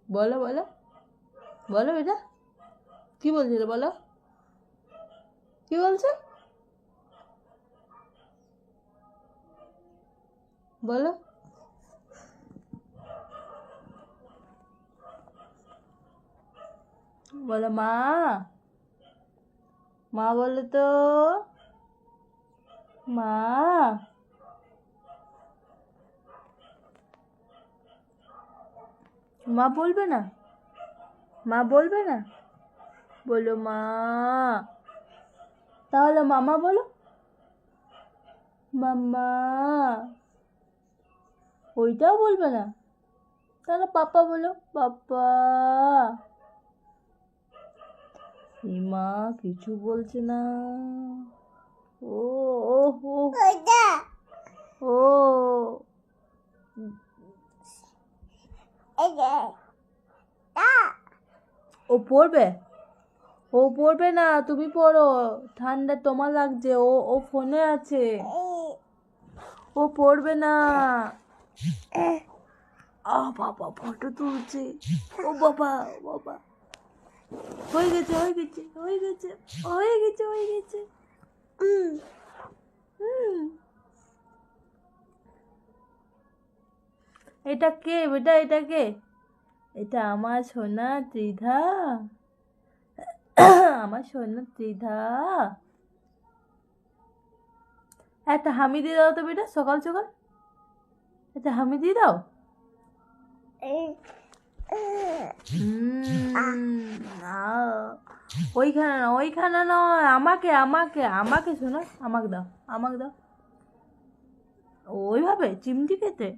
বলো বলো বলো এটা কি বলছিল বলো কি বলছে বলো বলো মা মা বলো তো মা মা বলবে না মা বলবে না বলো মা তাহলে মামা বলো মাম্মা ওইটাও বলবে না তাহলে পাপা বলো পাপা মা কিছু বলছে না ও ও ও ও ও পড়বে ও পড়বে না তুমি পড়ো ঠান্ডা তোমার লাগছে ও ও ফোনে আছে ও পড়বে না বাবা ফটো তুলছে ও বাবা বাবা হয়ে গেছে হয়ে গেছে হয়ে গেছে হয়ে গেছে হয়ে গেছে এটা কে বেটা এটা কে এটা আমার সোনা ত্রিধা আমার সোনা ত্রিধা একটা হামি দিয়ে দাও তো বেটা সকাল সকাল একটা হামি দিয়ে দাও ওইখানে না ওইখানে নয় আমাকে আমাকে আমাকে শোনো আমাকে দাও ওইভাবে চিমটি খেতে